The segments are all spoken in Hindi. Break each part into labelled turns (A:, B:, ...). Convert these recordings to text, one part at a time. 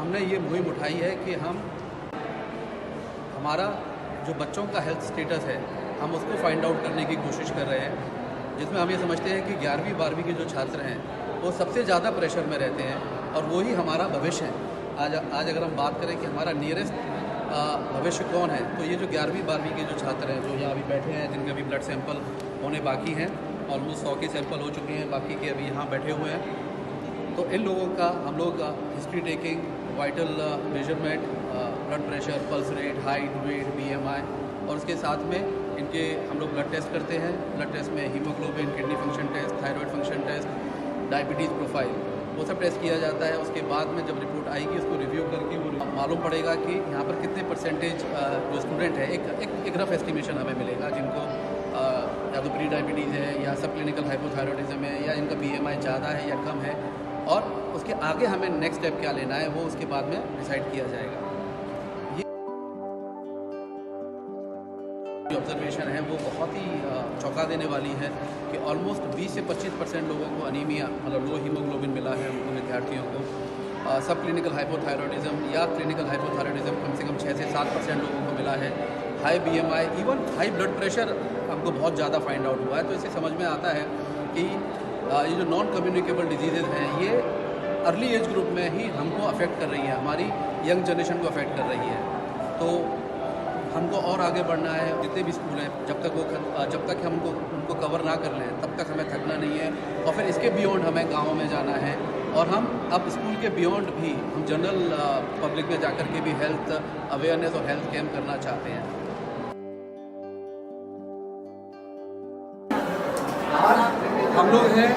A: हमने ये मुहिम उठाई है कि हमारा जो बच्चों का हेल्थ स्टेटस है हम उसको फाइंड आउट करने की कोशिश कर रहे हैं, जिसमें हम ये समझते हैं कि 11वीं 12वीं के जो छात्र हैं वो सबसे ज़्यादा प्रेशर में रहते हैं और वो ही हमारा भविष्य है। आज अगर हम बात करें कि हमारा नियरेस्ट भविष्य कौन है, तो ये जो 11वीं 12वीं के जो छात्र हैं जो यहाँ अभी बैठे हैं, जिनके अभी ब्लड सैंपल होने बाकी हैं, ऑलमोस्ट 100 के सैंपल हो चुके हैं, बाकी के अभी यहाँ बैठे हुए हैं। तो इन लोगों का हम लोग history taking, vital measurement, blood pressure, pulse rate, height, weight, BMI और उसके साथ में इनके हम लोग ब्लड टेस्ट करते हैं। ब्लड टेस्ट में haemoglobin, kidney function test, thyroid function test, diabetes profile, वो सब टेस्ट किया जाता है। उसके बाद में जब रिपोर्ट आएगी उसको रिव्यू करके वो मालूम पड़ेगा कि यहाँ पर कितने परसेंटेज जो स्टूडेंट है, एक रफ एस्टिमेशन हमें मिलेगा जिनको या तो प्री डायबिटीज़ है या सब क्लिनिकल हाइपोथायरॉयडिज्म है या इनका BMI ज़्यादा है या कम है, और उसके आगे हमें नेक्स्ट स्टेप क्या लेना है वो उसके बाद में डिसाइड किया जाएगा। जो ऑब्जर्वेशन है वो बहुत ही चौंका देने वाली है कि ऑलमोस्ट 20 से 25% लोगों को अनीमिया मतलब लो हीमोग्लोबिन मिला है उनको विद्यार्थियों को। सब क्लिनिकल हाइपोथायरॉयडिज्म या क्लिनिकल हाइपोथायरॉयडिज्म कम से कम 6 से 7% लोगों को मिला है। High BMI, even high blood pressure हमको बहुत ज़्यादा फाइंड आउट हुआ है। तो इससे समझ में आता है कि ये जो नॉन कम्युनिकेबल डिजीज़ हैं ये अर्ली एज ग्रुप में ही हमको अफेक्ट कर रही है, हमारी यंग जनरेशन को अफेक्ट कर रही है। तो हमको और आगे बढ़ना है। जितने भी स्कूल हैं जब तक हम उनको कवर ना कर लें तब तक हमें थकना नहीं है, और फिर इसके बियॉन्ड हमें गाँव में जाना है। और हम अब स्कूल के बियॉन्ड भी हम जनरल पब्लिक में जाकर के भी हेल्थ अवेयरनेस और हेल्थ कैम्प करना चाहते हैं। हम लोग हैं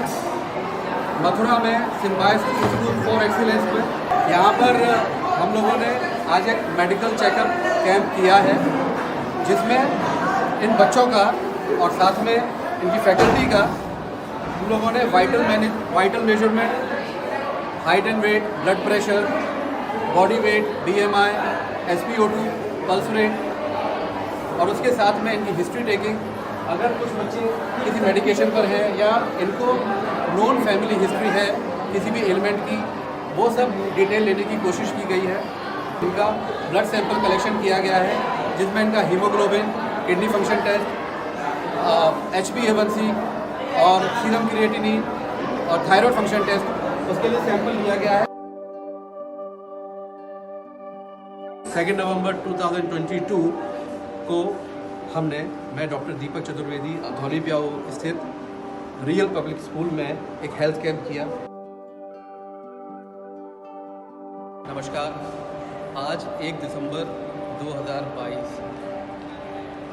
A: मथुरा में सिम्बायोसिस इंस्टीट्यूट फॉर एक्सीलेंस में। यहाँ पर हम लोगों ने आज एक मेडिकल चेकअप कैंप किया है, जिसमें इन बच्चों का और साथ में इनकी फैकल्टी का हम लोगों ने vital measurement, height and weight, blood pressure, body weight, BMI, SpO2, पल्स रेट और उसके साथ में इनकी हिस्ट्री टेकिंग। अगर कुछ बच्चे किसी मेडिकेशन पर हैं या इनको नॉन फैमिली हिस्ट्री है किसी भी एलिमेंट की, वो सब डिटेल लेने की कोशिश की गई है। इनका ब्लड सैंपल कलेक्शन किया गया है, जिसमें इनका haemoglobin, kidney function test, HbA1c और सीरम क्रिएटिनिन और थायराइड फंक्शन टेस्ट, उसके लिए सैंपल लिया गया है। 2 नवंबर 2022 को मैं डॉक्टर दीपक चतुर्वेदी धौली प्याऊ स्थित रियल पब्लिक स्कूल में एक हेल्थ कैंप किया। नमस्कार, आज 1 दिसंबर 2022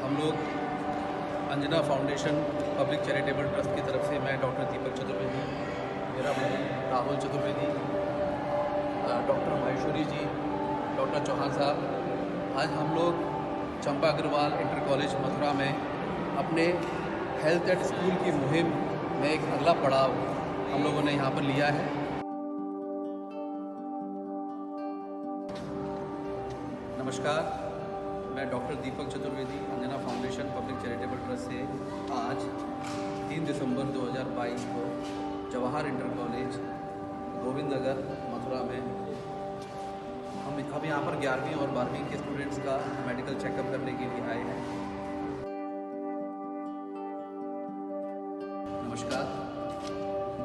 A: हम लोग Anjana foundation public charitable trust की तरफ से मैं डॉक्टर दीपक चतुर्वेदी, मेरा भाई राहुल चतुर्वेदी, डॉक्टर महेश्वरी जी, डॉक्टर चौहान साहब, आज हम लोग चंपा अग्रवाल इंटर कॉलेज मथुरा में अपने हेल्थ एट स्कूल की मुहिम में एक अगला पड़ाव हम लोगों ने यहाँ पर लिया है। नमस्कार, मैं doctor Deepak Chaturvedi Anjana foundation public charitable trust से आज 3 दिसंबर 2022 को जवाहर इंटर कॉलेज गोविंद नगर मथुरा में हम यहाँ पर 11वीं और 12वीं के स्टूडेंट्स का मेडिकल चेकअप करने के लिए आए हैं। नमस्कार,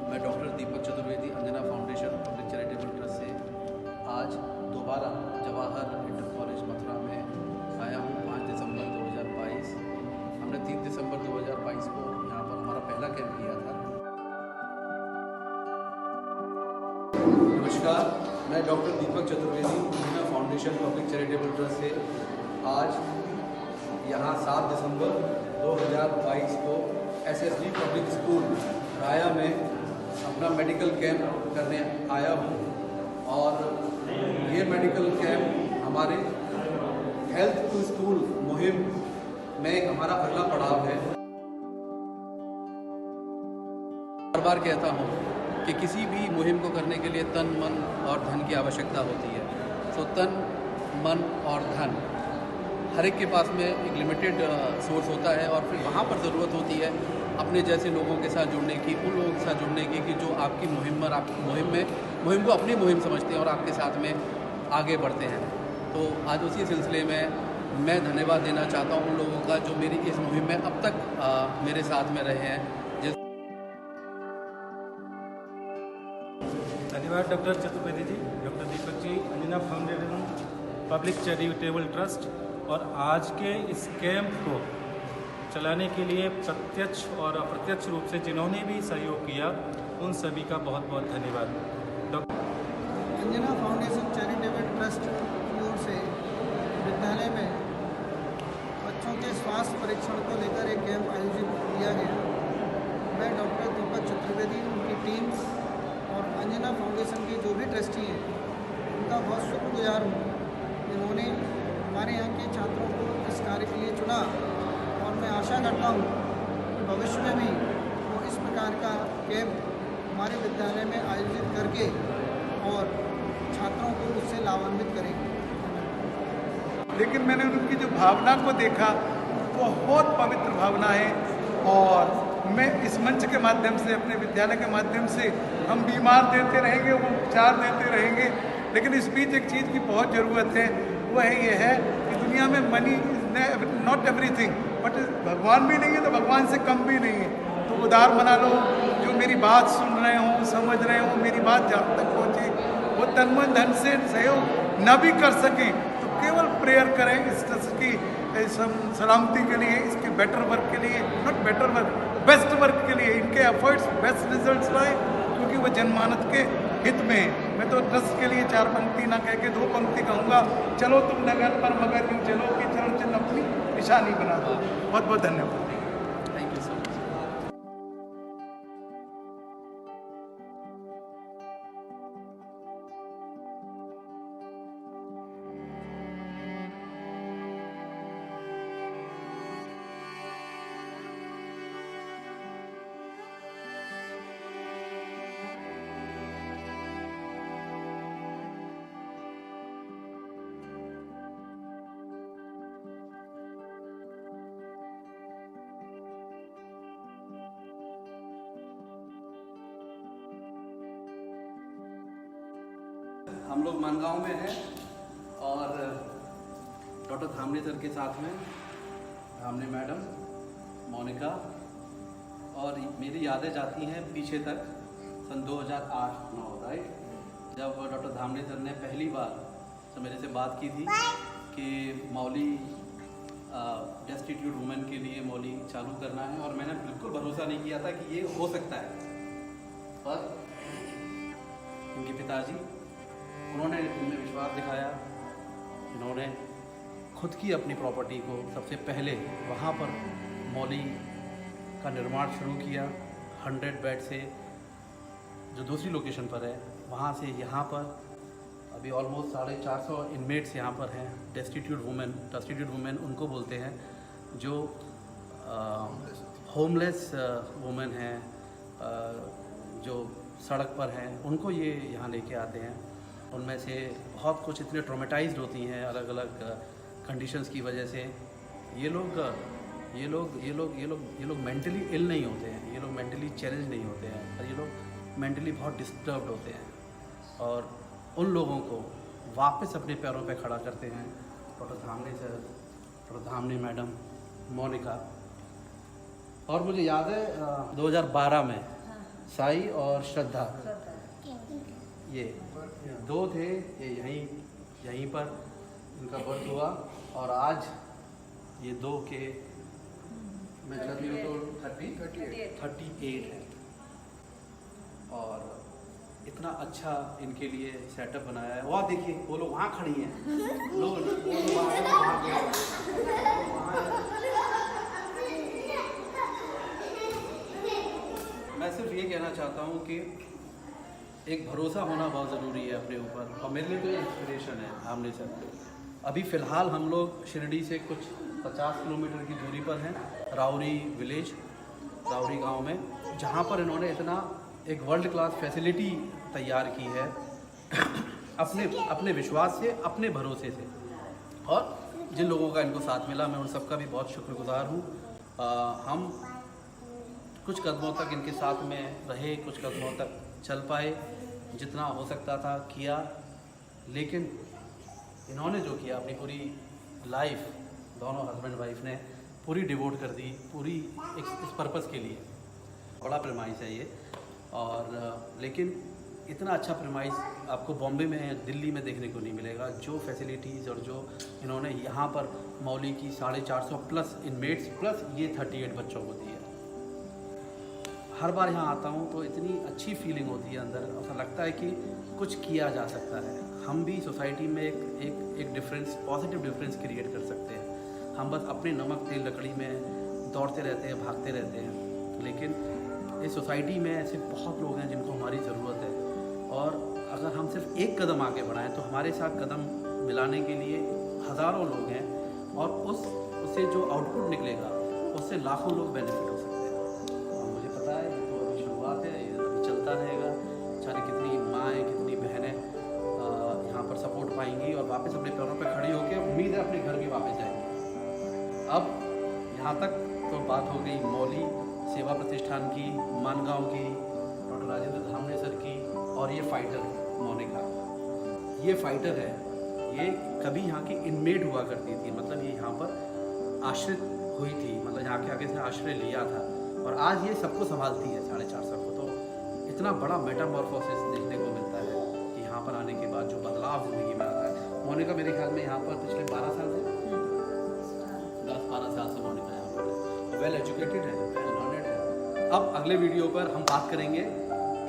A: मैं doctor Deepak Chaturvedi Anjana foundation public charitable trust से आज दोबारा जवाहर इंटर कॉलेज मथुरा में आया हूँ 5 दिसंबर 2022। हमने 3 दिसंबर 2022 को यहाँ पर हमारा पहला कैंप किया था। नमस्कार, मैं doctor Deepak Chaturvedi Anjana foundation public charitable trust से आज यहाँ 7 दिसंबर 2022 को SSG पब्लिक स्कूल राया में अपना मेडिकल कैंप करने आया हूँ। और ये मेडिकल कैंप हमारे हेल्थ टू स्कूल मुहिम में एक हमारा अगला पड़ाव है। बार बार कहता हूँ कि किसी भी मुहिम को करने के लिए तन, मन और धन की आवश्यकता होती है। तो तन, मन और धन हर एक के पास में एक लिमिटेड सोर्स होता है, और फिर वहाँ पर ज़रूरत होती है अपने जैसे लोगों के साथ जुड़ने की, उन लोगों के साथ जुड़ने की कि जो आपकी मुहिम और आपकी मुहिम को अपनी मुहिम समझते हैं और आपके साथ में आगे बढ़ते हैं। तो आज उसी सिलसिले में मैं धन्यवाद देना चाहता हूँ उन लोगों का जो मेरी इस मुहिम में अब तक मेरे साथ में रहे हैं।
B: धन्यवाद doctor Chaturvedi ji, doctor Deepak ji, Anjana foundation, public charitable trust और आज के इस कैंप को चलाने के लिए प्रत्यक्ष और अप्रत्यक्ष रूप से जिन्होंने भी सहयोग किया उन सभी का बहुत बहुत धन्यवाद।
C: अंजना फाउंडेशन चैरिटेबल ट्रस्ट की ओर से विद्यालय में बच्चों के स्वास्थ्य परीक्षण को लेकर एक कैंप आयोजित किया गया। मैं डॉक्टर दीपक चतुर्वेदी, उनकी टीम और अंजना फाउंडेशन के जो भी ट्रस्टी हैं उनका बहुत शुक्रगुजार हूँ। इन्होंने हमारे यहाँ के छात्रों को इस कार्य के लिए चुना और मैं आशा करता हूँ कि भविष्य में भी वो इस प्रकार का कैंप हमारे विद्यालय में आयोजित करके और छात्रों को उससे लाभान्वित करेंगे।
D: लेकिन मैंने उनकी जो भावना को देखा, बहुत पवित्र भावना है और मैं इस मंच के माध्यम से, अपने विद्यालय के माध्यम से, हम बीमार देते रहेंगे, वो उपचार देते रहेंगे, लेकिन इस बीच एक चीज़ की बहुत ज़रूरत है। वह ये है कि दुनिया में money is not everything, but भगवान भी नहीं है तो भगवान से कम भी नहीं है। तो उदार बना लो, जो मेरी बात सुन रहे हों, समझ रहे हों, मेरी बात जहाँ तक पहुँचे, वो तन मन धन से सहयोग न भी कर सकें तो केवल प्रेयर करें इस ट्रस्ट की सलामती के लिए, इसके बेटर वर्क के लिए, not better work, best work के लिए, इनके एफर्ट्स बेस्ट रिजल्ट्स लाएं, क्योंकि वह जनमानस के हित में है। मैं तो ट्रस्ट के लिए 4 पंक्ति ना कह के 2 पंक्ति कहूँगा, चलो तुम नगर पर मगर यूँ चलो कि चरण चिन्ह अपनी निशानी बना दो। बहुत बहुत धन्यवाद।
A: Thank you so much. हम लोग मानगांव में हैं और डॉक्टर धामने सर के साथ में धामने मैडम, मोनिका, और मेरी यादें जाती हैं पीछे तक, सन 2008-9, राइट, जब डॉक्टर धामने सर ने पहली बार तो मेरे से बात की थी कि मौली डेस्टिट्यूट वुमेन के लिए मौली चालू करना है, और मैंने बिल्कुल भरोसा नहीं किया था कि ये हो सकता है। पर इनके पिताजी, उन्होंने इनमें विश्वास दिखाया। इन्होंने खुद की अपनी प्रॉपर्टी को सबसे पहले वहाँ पर मौली का निर्माण शुरू किया, 100 बेड से, जो दूसरी लोकेशन पर है, वहाँ से यहाँ पर अभी ऑलमोस्ट 450 इनमेट्स यहाँ पर हैं। डेस्टिट्यूट वुमेन उनको बोलते हैं जो होमलेस वुमेन हैं, जो सड़क पर हैं, उनको ये यहाँ लेके आते हैं। उनमें से बहुत कुछ इतने ट्रॉमेटाइज्ड होती हैं अलग अलग कंडीशंस की वजह से। ये लोग मेंटली इल नहीं होते हैं, ये लोग मेंटली चैलेंज नहीं होते हैं, और ये लोग मेंटली बहुत डिस्टर्ब्ड होते हैं, और उन लोगों को वापस अपने पैरों पे खड़ा करते हैं doctor Dhamne sir, doctor Dhamne madam, Monika. और मुझे याद है 2012 में साई और श्रद्धा, ये 2 थे, ये यहीं पर इनका बर्थ हुआ, और आज ये 2 के, मैं कहती हूँ तो 38 है। और इतना अच्छा इनके लिए सेटअप बनाया है। वहाँ देखिए, वो लोग वहाँ खड़ी हैं, मैं सिर्फ ये कहना चाहता हूँ कि एक भरोसा होना बहुत ज़रूरी है अपने ऊपर, और मेरे लिए तो इंस्पिरेशन है धामने सर। अभी फ़िलहाल हम लोग शिरडी से कुछ 50 किलोमीटर की दूरी पर हैं, राउरी विलेज, राउरी गांव में, जहां पर इन्होंने इतना एक वर्ल्ड क्लास फैसिलिटी तैयार की है अपने विश्वास से, अपने भरोसे से। और जिन लोगों का इनको साथ मिला, मैं उन सबका भी बहुत शुक्रगुजार हूँ। हम कुछ कदमों तक इनके साथ में रहे, कुछ कदमों तक चल पाए, जितना हो सकता था किया, लेकिन इन्होंने जो किया अपनी पूरी लाइफ, दोनों हस्बैंड वाइफ ने पूरी डिवोट कर दी, पूरी इस पर्पज़ के लिए। बड़ा प्रेमाइस है ये, और लेकिन इतना अच्छा प्रेमाइस आपको बॉम्बे में, दिल्ली में देखने को नहीं मिलेगा। जो फैसिलिटीज़ और जो इन्होंने यहाँ पर मौली की 450 प्लस इनमेट्स प्लस ये 38 बच्चों को दी है। हर बार यहाँ आता हूँ तो इतनी अच्छी फीलिंग होती है अंदर, ऐसा लगता है कि कुछ किया जा सकता है। हम भी सोसाइटी में एक डिफरेंस, पॉजिटिव डिफरेंस क्रिएट कर सकते हैं। हम बस अपने नमक तेल लकड़ी में दौड़ते रहते हैं, भागते रहते हैं, लेकिन इस सोसाइटी में ऐसे बहुत लोग हैं जिनको हमारी ज़रूरत है। और अगर हम सिर्फ एक कदम आगे बढ़ाएं तो हमारे साथ कदम मिलाने के लिए हज़ारों लोग हैं, और उससे जो आउटपुट निकलेगा उससे लाखों लोग बेनिफिट हो सकते हैं। और मुझे पता है ये तो अभी शुरुआत है, ये अभी चलता रहेगा। सारी कितनी माएँ, कितनी बहनें यहाँ पर सपोर्ट पाएंगी और वापस अपने पैरों पर खड़ी होकर उम्मीद है अपने घर भी वापस जाएंगी। अब यहाँ तक तो बात हो गई मौली सेवा प्रतिष्ठान की, मानगांव की, डॉक्टर राजेंद्र धामने सर की, और ये फाइटर मोनिका। ये फाइटर है, ये कभी यहाँ की इनमेट हुआ करती थी, मतलब ये यहाँ पर आश्रित हुई थी, मतलब यहाँ के आगे से आश्रय लिया था, और आज ये सबको संभालती है 450 को। तो इतना बड़ा मेटामॉर्फोसिस देखने को मिलता है कि यहाँ पर आने के बाद जो बदलाव ज़िंदगी में आता है। मोनिका मेरे ख्याल में यहाँ पर पिछले 12 साल से 10-12 साल से मोनिका यहाँ पर वेल एजुकेटेड है, वेल लर्नेड है। अब अगले वीडियो पर हम बात करेंगे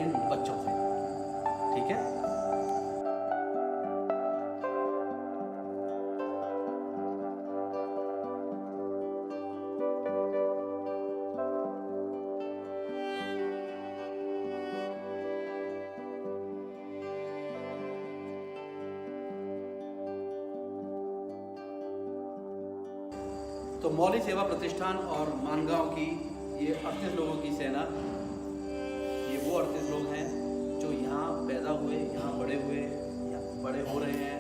A: इन बच्चों से, ठीक है? तो मौली सेवा प्रतिष्ठान और मानगांव की ये 38 लोगों की सेना, ये वो 38 लोग हैं जो यहाँ पैदा हुए, यहाँ बड़े हुए, यहाँ बड़े हो रहे हैं,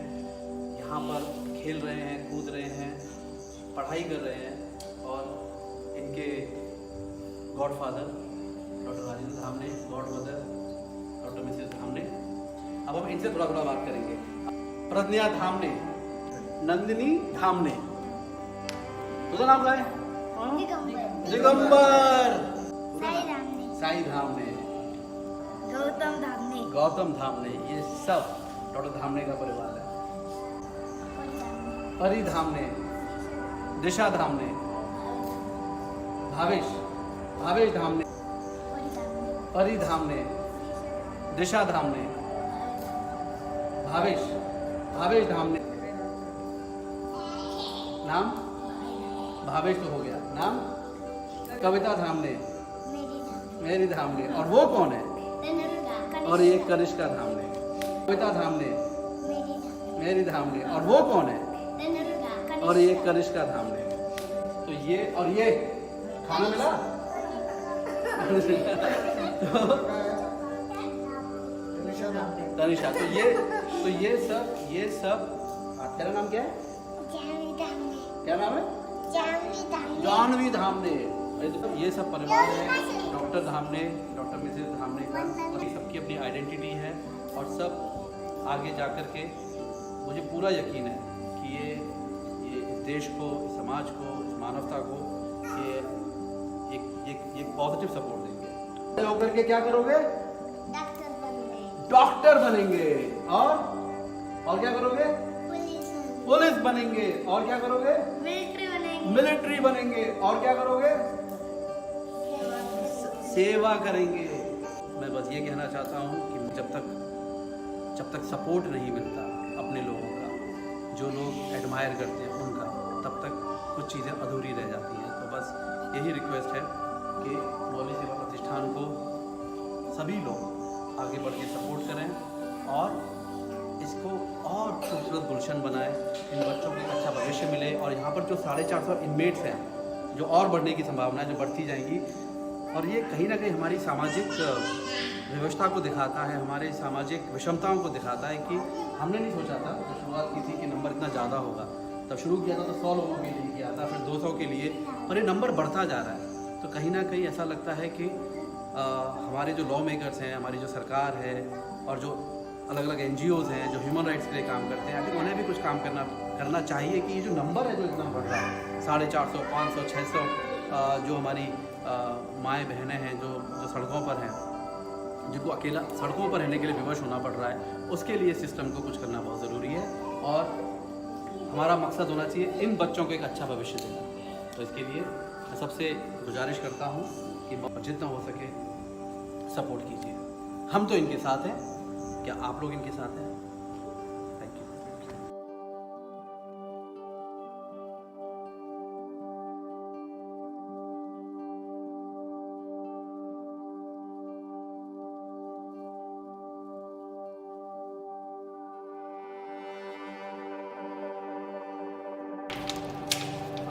A: यहाँ पर खेल रहे हैं, कूद रहे हैं, पढ़ाई कर रहे हैं। और इनके godfather doctor Rajendra Dhamne, godmother doctor Mrs Dhamne. अब हम इनसे थोड़ा बात करेंगे। प्रज्ञा धामने, नंदिनी धामने, उसका नाम क्या है? दिगंबर, साई धामने, गौतम धामने, ये सब डॉक्टर धामने का परिवार है। परी धामने, दिशा धामने, भावेश धामने, परी धामने, दिशा धामने, भावेश धामने। नाम भावेश तो हो गया, नाम कविता धामने, मेरी धामने, और वो कौन है? और ये कनिष्का धामने, कविता धामने, मेरी धामने, और वो कौन है? और ये कनिष्का धामने। तो ये और ये खाना मिला तनिषा। तो ये सब तेरा नाम क्या है? क्या नाम है? जानवी धामने। ये सब परिवार है doctor Dhamne, doctor Mrs Dhamne का, और सबकी अपनी आइडेंटिटी है। और सब आगे जाकर के मुझे पूरा यकीन है कि ये इस देश को, इस समाज को, इस मानवता को ये एक पॉजिटिव सपोर्ट देंगे। होकर के क्या करोगे? डॉक्टर बनेंगे। और क्या करोगे? पुलिस बनेंगे। और क्या करोगे? मिलिट्री बनेंगे। और क्या करोगे? सेवा करेंगे। मैं बस ये कहना चाहता हूँ कि जब तक सपोर्ट नहीं मिलता अपने लोगों का, जो लोग एडमायर करते हैं उनका, तब तक कुछ चीज़ें अधूरी रह जाती हैं। तो बस यही रिक्वेस्ट है कि मौली सेवा प्रतिष्ठान को सभी लोग आगे बढ़ के सपोर्ट करें और इसको और खूबसूरत गुलशन बनाएं, इन बच्चों को एक अच्छा भविष्य मिले। और यहाँ पर जो 450 इनमेट्स हैं, जो और बढ़ने की संभावना है, जो बढ़ती जाएंगी, और ये कहीं ना कहीं हमारी सामाजिक व्यवस्था को दिखाता है, हमारे सामाजिक विषमताओं को दिखाता है कि हमने नहीं सोचा था जब शुरुआत की थी कि नंबर इतना ज़्यादा होगा। तब शुरू किया था तो 100 लोगों के लिए किया था, फिर 200 के लिए, और ये नंबर बढ़ता जा रहा है। तो कहीं ना कहीं ऐसा लगता है कि हमारे जो लॉ मेकर्स हैं, हमारी जो सरकार है, और जो अलग अलग NGOs हैं जो ह्यूमन राइट्स के लिए काम करते हैं, आई थिंक उन्हें भी कुछ काम करना चाहिए कि ये जो नंबर है जो इतना बढ़ रहा है 450, 500, 600 जो हमारी माएँ बहनें हैं जो सड़कों पर हैं, जिनको अकेला सड़कों पर रहने के लिए विवश होना पड़ रहा है, उसके लिए सिस्टम को कुछ करना बहुत ज़रूरी है और हमारा मकसद होना चाहिए इन बच्चों को एक अच्छा भविष्य देना। तो इसके लिए मैं सबसे गुजारिश करता हूँ कि जितना हो सके सपोर्ट कीजिए। हम तो इनके साथ हैं, क्या आप लोग इनके साथ हैं? Thank you.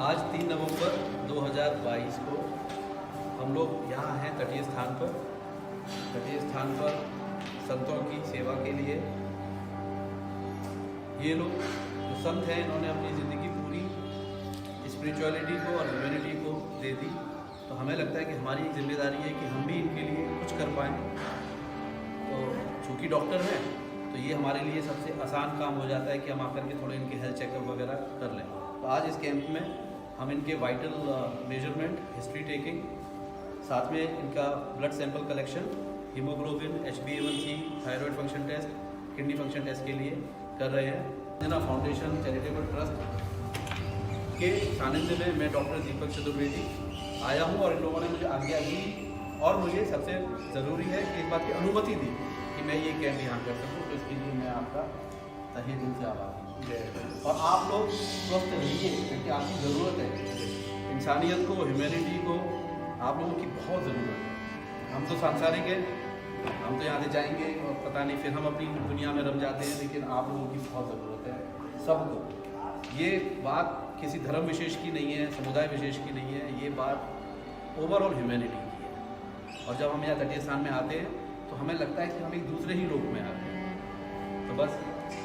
A: आज 3 नवंबर 2022 को हम लोग यहाँ हैं तटीय स्थान पर संतों की सेवा के लिए। ये लोग जो संत हैं इन्होंने अपनी ज़िंदगी पूरी स्पिरिचुअलिटी को और ह्यूमैनिटी को दे दी, तो हमें लगता है कि हमारी एक जिम्मेदारी है कि हम भी इनके लिए कुछ कर पाएँ। तो चूँकि डॉक्टर हैं तो ये हमारे लिए सबसे आसान काम हो जाता है कि हम आकर के थोड़े इनके हेल्थ चेकअप वगैरह कर लें। तो आज इस कैंप में हम इनके वाइटल मेजरमेंट, हिस्ट्री टेकिंग, साथ में इनका blood sample collection, haemoglobin, HbA1c, thyroid function test, kidney function test के लिए कर रहे हैं। अंजना फाउंडेशन चैरिटेबल ट्रस्ट के सानिध्य में मैं डॉक्टर दीपक चतुर्वेदी आया हूँ और इन लोगों ने मुझे आज्ञा दी और मुझे सबसे ज़रूरी है कि एक बात की अनुमति दी कि मैं ये कैंप यहाँ कर सकूँ। तो इसके लिए मैं आपका तहे दिल से आभार हूँ। और आप लोग स्वस्थ रहिए क्योंकि आपकी ज़रूरत है। इंसानियत को, ह्यूमैनिटी को आप लोगों की बहुत ज़रूरत है। हम तो सांसारिक हैं, हम तो यहाँ से जाएंगे और पता नहीं फिर हम अपनी दुनिया में रम जाते हैं, लेकिन आप लोगों की बहुत ज़रूरत है सबको। ये बात किसी धर्म विशेष की नहीं है, समुदाय विशेष की नहीं है, ये बात ओवरऑल ह्यूमैनिटी की है। और जब हम यहाँ तटीय स्थान में आते हैं तो हमें लगता है कि हम एक दूसरे ही लोक में आते हैं। तो बस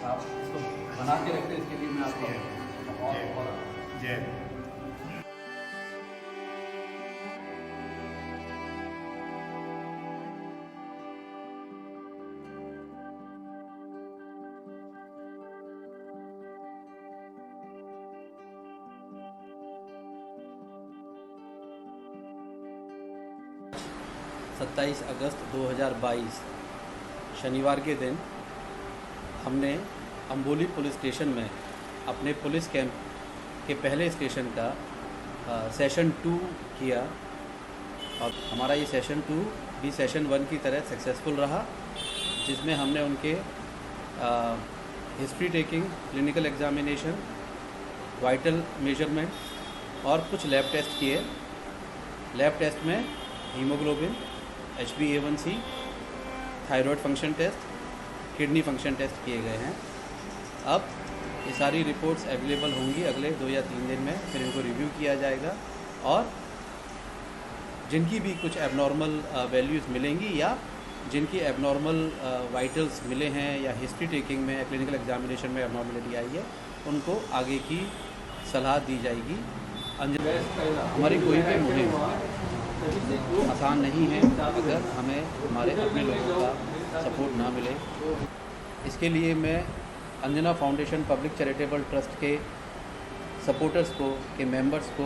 A: आप इसको बना के रखते हैं, इसके लिए मैं आपको बहुत जय। 27 अगस्त 2022 शनिवार के दिन हमने अम्बोली पुलिस स्टेशन में अपने पुलिस कैंप के पहले स्टेशन का सेशन 2 किया और हमारा ये सेशन 2 भी सेशन 1 की तरह सक्सेसफुल रहा, जिसमें हमने उनके history taking, clinical examination, vital measurement और कुछ लैब टेस्ट किए। लैब टेस्ट में haemoglobin, HbA1c, thyroid function test, kidney function test किए गए हैं। अब ये सारी रिपोर्ट्स अवेलेबल होंगी अगले 2 या 3 दिन में, फिर इनको रिव्यू किया जाएगा और जिनकी भी कुछ एबनॉर्मल वैल्यूज़ मिलेंगी या जिनकी एबनॉर्मल वाइटल्स मिले हैं या हिस्ट्री टेकिंग में, क्लिनिकल एग्जामिनेशन में एबनॉर्मलिटी आई है, उनको आगे की सलाह दी जाएगी। हमारी कोई भी मुहिम आसान नहीं है अगर हमें हमारे अपने लोगों का सपोर्ट ना मिले। इसके लिए मैं Anjana foundation public charitable trust के सपोर्टर्स को, के मेंबर्स को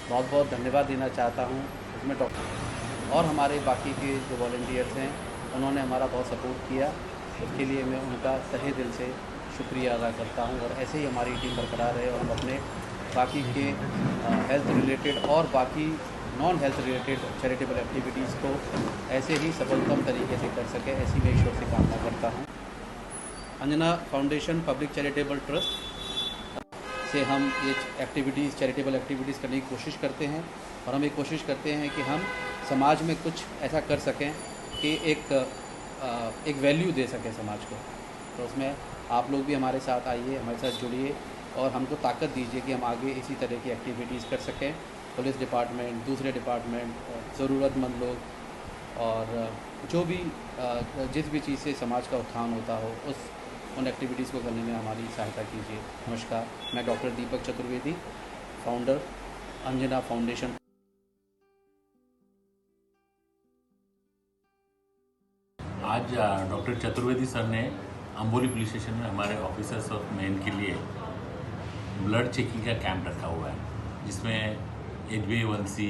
A: बहुत बहुत धन्यवाद देना चाहता हूँ। इसमें डॉक्टर और हमारे बाकी के जो वॉलंटियर्स हैं उन्होंने हमारा बहुत सपोर्ट किया, उसके लिए मैं उनका तहे दिल से शुक्रिया अदा करता हूँ। और ऐसे ही हमारी टीम बरकरार रहे और हम अपने बाकी के हेल्थ रिलेटेड और बाकी non health related charitable activities को ऐसे ही सफलतम तरीके से कर सके, ऐसी मैं ईश्वर से कामना करता हूँ। Anjana foundation public charitable trust से हम ये एक्टिविटीज़, चैरिटेबल एक्टिविटीज़ करने की कोशिश करते हैं और हम ये कोशिश करते हैं कि हम समाज में कुछ ऐसा कर सकें कि एक वैल्यू दे सकें समाज को। तो उसमें आप लोग भी हमारे साथ आइए, हमारे साथ जुड़िए और हमको ताकत दीजिए कि हम आगे इसी तरह की एक्टिविटीज़ कर सकें। पुलिस डिपार्टमेंट, दूसरे डिपार्टमेंट, ज़रूरतमंद लोग और जो भी जिस भी चीज़ से समाज का उत्थान होता हो उन एक्टिविटीज़ को करने में हमारी सहायता कीजिए। नमस्कार, मैं doctor Deepak Chaturvedi, founder Anjana foundation.
E: आज डॉक्टर चतुर्वेदी सर ने अंबोली पुलिस स्टेशन में हमारे ऑफिसर्स और मैन के लिए ब्लड चेकिंग का कैंप रखा हुआ है, जिसमें HbA1c,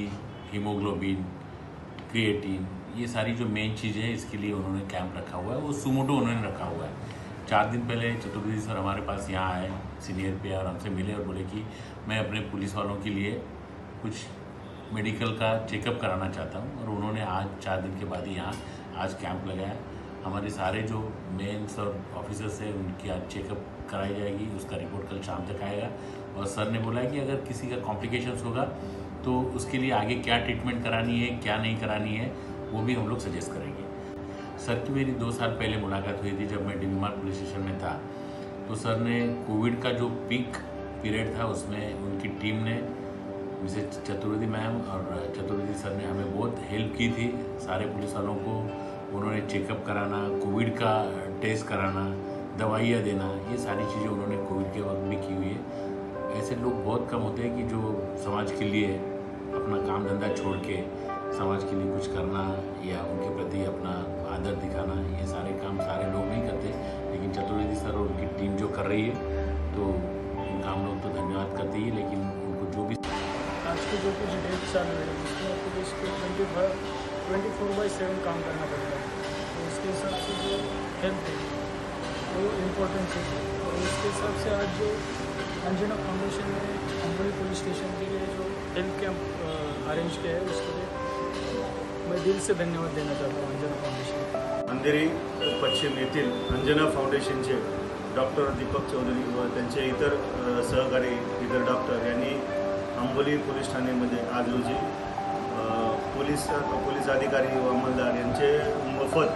E: हीमोग्लोबिन, क्रिएटिन, ये सारी जो मेन चीज़ें हैं इसके लिए उन्होंने कैंप रखा हुआ है। वो सुमोटो उन्होंने रखा हुआ है। 4 दिन पहले चतुर्वेदी सर हमारे पास यहाँ आए सीनियर पे और हमसे मिले और बोले कि मैं अपने पुलिस वालों के लिए कुछ मेडिकल का चेकअप कराना चाहता हूँ, और उन्होंने आज 4 दिन के बाद ही यहाँ आज कैंप लगाया। हमारे सारे जो मेंस और ऑफिसर्स हैं उनकी आज चेकअप कराई जाएगी, उसका रिपोर्ट कल शाम तक आएगा। और सर ने बोला है कि अगर किसी का कॉम्प्लिकेशंस होगा तो उसके लिए आगे क्या ट्रीटमेंट करानी है, क्या नहीं करानी है, वो भी हम लोग सजेस्ट करेंगे। सर की मेरी 2 साल पहले मुलाकात हुई थी जब मैं बीमार पुलिस स्टेशन में था। तो सर ने कोविड का जो पीक पीरियड था उसमें उनकी टीम ने, मिसेज चतुर्वेदी मैम और चतुर्वेदी सर ने हमें बहुत हेल्प की थी। सारे पुलिस वालों को उन्होंने चेकअप कराना, कोविड का टेस्ट कराना, दवाइयाँ देना, ये सारी चीज़ें उन्होंने कोविड के वक्त भी की हुई है। ऐसे लोग बहुत कम होते हैं कि जो समाज के लिए अपना काम धंधा छोड़ के समाज के लिए कुछ करना या उनके प्रति अपना आदर दिखाना, ये सारे काम सारे लोग नहीं करते, लेकिन चतुर्वेदी सर और उनकी टीम जो कर रही है तो उनका हम लोग तो धन्यवाद करते ही, लेकिन उनको जो भी
F: आज के जो कुछ डेट चल रहे हैं उसमें पुलिस को 24/7 काम करना पड़ता है, तो उसके हिसाब से जो हेल्थ है वो इम्पोर्टेंट है। और उसके हिसाब से आज जो अंजना फाउंडेशन ने अंबोली पुलिस स्टेशन के लिए जो हेल्थ कैंप अरेंज किया है उसके लिए मैं दिल से धन्यवाद देना चाहता हूँ अंजना फाउंडेशन।
G: अंधेरी पश्चिम येथील अंजना फाउंडेशनचे डॉक्टर दीपक चौधरी व त्यांचे इतर सहकारी इतर डॉक्टर यांनी अंबोली पोलीस ठाण्यामध्ये आज रोजी पोलीस अधिकारी व अंमलदार यांचे मोफत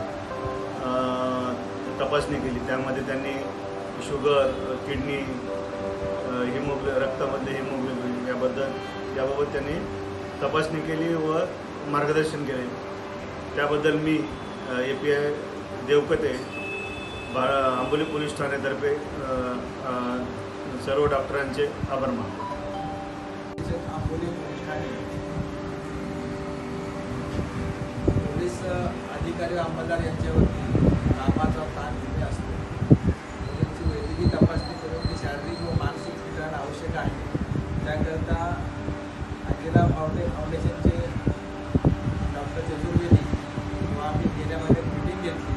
G: तपासणी केली। त्यामध्ये त्यांनी शुगर, किडनी, रक्तामध्ये हिमोग्लोबिन याबाबत त्यांनी तपासणी केली व मार्गदर्शन केले। त्याबद्दल मी API देवकते अंबोली पोलीस ठाण्यातर्फे सर्व डॉक्टरांचे आभार मानतो।
C: अंबोली पोलीस ठाणे पोलीस अधिकारी व अंमलदार यांच्यावरती कामाचा ताण कमी असतो, त्यांची वैद्यकीय तपासणी करून ती शारीरिक व मानसिक स्थिती आवश्यक आहे। त्याकरता अंजना फाउंडेशनचे डॉक्टर चतुर्वेदी किंवा आम्ही गेल्यामध्ये मीटिंग घेतली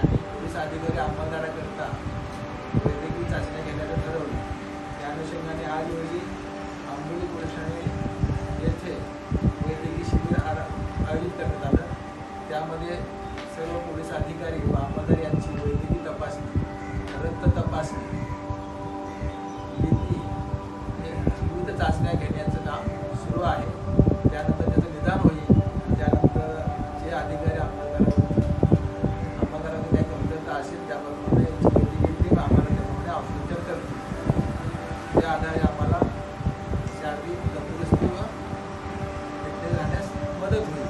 C: आणि पोलीस अधिकारी अंमलदाराकरता वैद्यकीय चाचण्या घेण्याचं ठरवलं। त्या अनुषंगाने आज रोजी अंबोली पोलीस ठाणे येथे वैद्यकीय शिबिर आयोजित करण्यात आलं। त्यामध्ये सर्व पोलीस अधिकारी व अंमलदार यांची वैद्यकीय तपासणी, रक्त तपासणी, विविध चाचण्या घेण्याचं काम सुरू आहे। त्यानंतर त्याचं निदान होईल। त्यानंतर जे अधिकारी अंमलदारांनी काही कमतरता असेल त्याप्रमाणे वैद्यकीय टीम आम्हाला त्याप्रमाणे औषधोपचार करते। त्या आधारे आम्हाला शारीरिक तंदुरुस्ती व फिटनेस राहण्यास मदत होईल।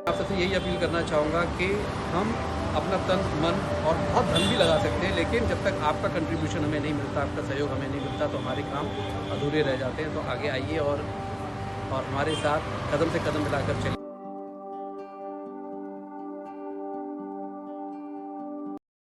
A: आप सबसे यही अपील करना चाहूँगा कि हम अपना तन, मन और बहुत धन भी लगा सकते हैं, लेकिन जब तक आपका कंट्रीब्यूशन हमें नहीं मिलता, आपका सहयोग हमें नहीं मिलता तो हमारे काम अधूरे रह जाते हैं। तो आगे आइए और हमारे साथ कदम से कदम मिलाकर चलिए।